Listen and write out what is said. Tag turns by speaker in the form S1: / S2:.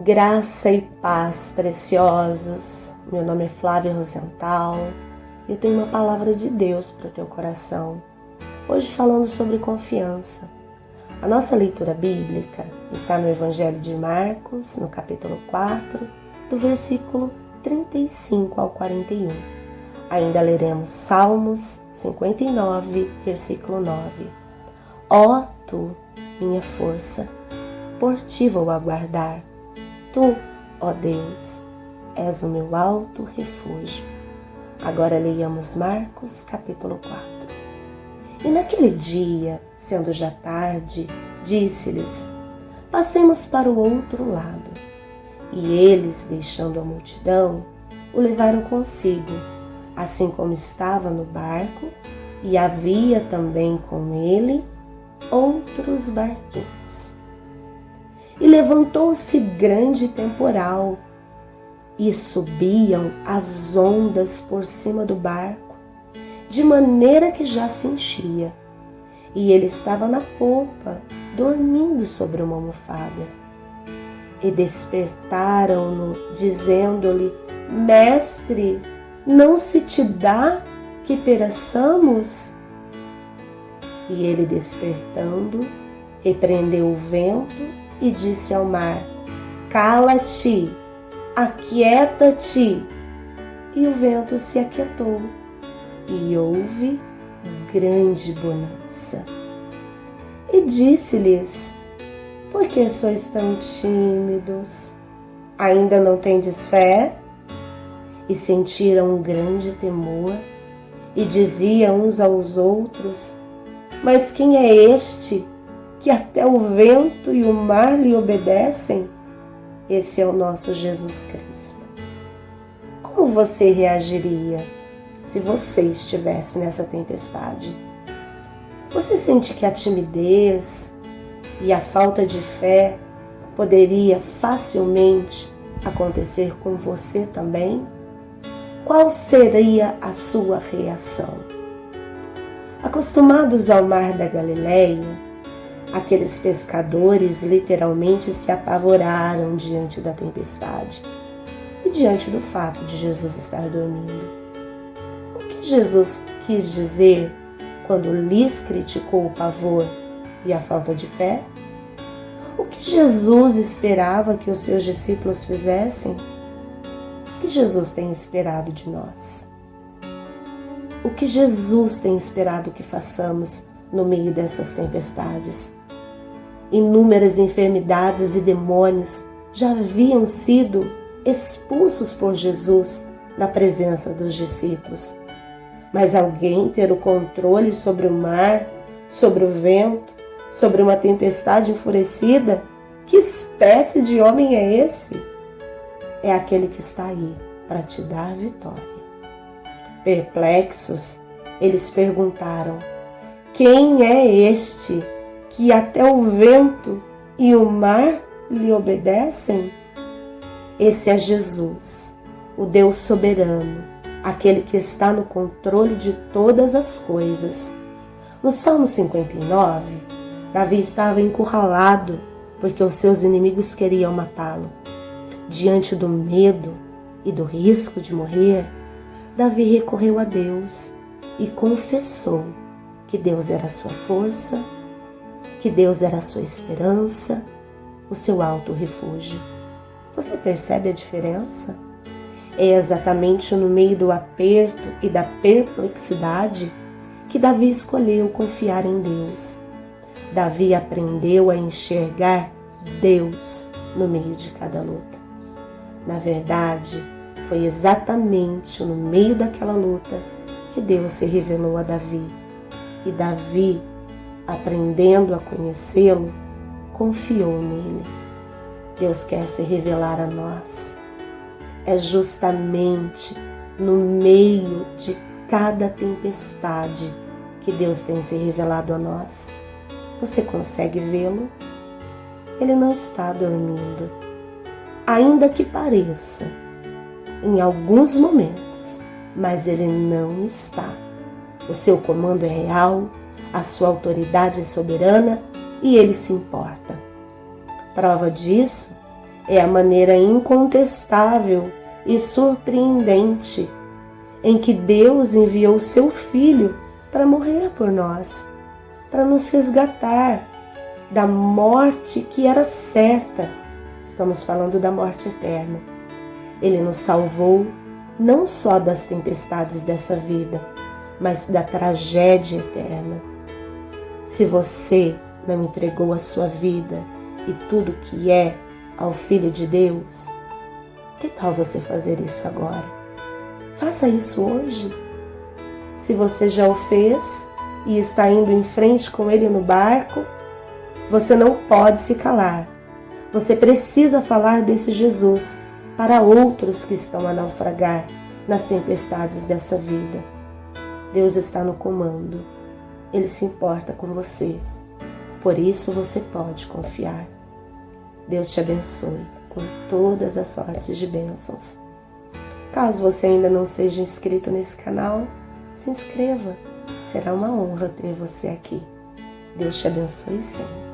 S1: Graça e paz preciosos. Meu nome é Flávia Rosenthal e eu tenho uma palavra de Deus para o teu coração. Hoje falando sobre confiança. A nossa leitura bíblica está no Evangelho de Marcos, no capítulo 4, do versículo 35 ao 41. Ainda leremos Salmos 59, versículo 9. Ó tu, minha força, por ti vou aguardar. Tu, ó Deus, és o meu alto refúgio. Agora leiamos Marcos, capítulo 4. E naquele dia, sendo já tarde, disse-lhes: passemos para o outro lado. E eles, deixando a multidão, o levaram consigo, assim como estava no barco, e havia também com ele outros barquinhos. E levantou-se grande temporal, e subiam as ondas por cima do barco, de maneira que já se enchia. E ele estava na popa, dormindo sobre uma almofada. E despertaram-no, dizendo-lhe: Mestre, não se te dá que pereçamos? E ele, despertando, repreendeu o vento e disse ao mar: cala-te, aquieta-te. E o vento se aquietou, e houve grande bonança. E disse-lhes: por que sois tão tímidos? Ainda não tendes fé? E sentiram um grande temor, e diziam uns aos outros: mas quem é este que até o vento e o mar lhe obedecem? Esse é o nosso Jesus Cristo. Como você reagiria se você estivesse nessa tempestade? Você sente que a timidez e a falta de fé poderia facilmente acontecer com você também? Qual seria a sua reação? Acostumados ao mar da Galileia, aqueles pescadores literalmente se apavoraram diante da tempestade e diante do fato de Jesus estar dormindo. O que Jesus quis dizer quando lhes criticou o pavor e a falta de fé? O que Jesus esperava que os seus discípulos fizessem? O que Jesus tem esperado de nós? O que Jesus tem esperado que façamos no meio dessas tempestades? Inúmeras enfermidades e demônios já haviam sido expulsos por Jesus na presença dos discípulos. Mas alguém ter o controle sobre o mar, sobre o vento, sobre uma tempestade enfurecida? Que espécie de homem é esse? É aquele que está aí para te dar a vitória. Perplexos, eles perguntaram: quem é este que até o vento e o mar lhe obedecem? Esse é Jesus, o Deus soberano, aquele que está no controle de todas as coisas. No Salmo 59, Davi estava encurralado porque os seus inimigos queriam matá-lo. Diante do medo e do risco de morrer, Davi recorreu a Deus e confessou que Deus era a sua força, que Deus era a sua esperança, o seu alto refúgio. Você percebe a diferença? É exatamente no meio do aperto e da perplexidade que Davi escolheu confiar em Deus. Davi aprendeu a enxergar Deus no meio de cada luta. Na verdade, foi exatamente no meio daquela luta que Deus se revelou a Davi. E Davi, aprendendo a conhecê-lo, confiou nele. Deus quer se revelar a nós. É justamente no meio de cada tempestade que Deus tem se revelado a nós. Você consegue vê-lo? Ele não está dormindo. Ainda que pareça, em alguns momentos, mas ele não está. O seu comando é real, a sua autoridade é soberana e ele se importa. Prova disso É a maneira incontestável e surpreendente em que Deus enviou seu Filho para morrer por nós, para nos resgatar da morte que era certa. Estamos falando da morte eterna. Ele nos salvou não só das tempestades dessa vida, mas da tragédia eterna. Se você não entregou a sua vida e tudo que é ao Filho de Deus, que tal você fazer isso agora? Faça isso hoje. Se você já o fez e está indo em frente com ele no barco, você não pode se calar. Você precisa falar desse Jesus para outros que estão a naufragar nas tempestades dessa vida. Deus está no comando. Ele se importa com você. Por isso você pode confiar. Deus te abençoe com todas as sortes de bênçãos. Caso você ainda não seja inscrito nesse canal, se inscreva. Será uma honra ter você aqui. Deus te abençoe sempre.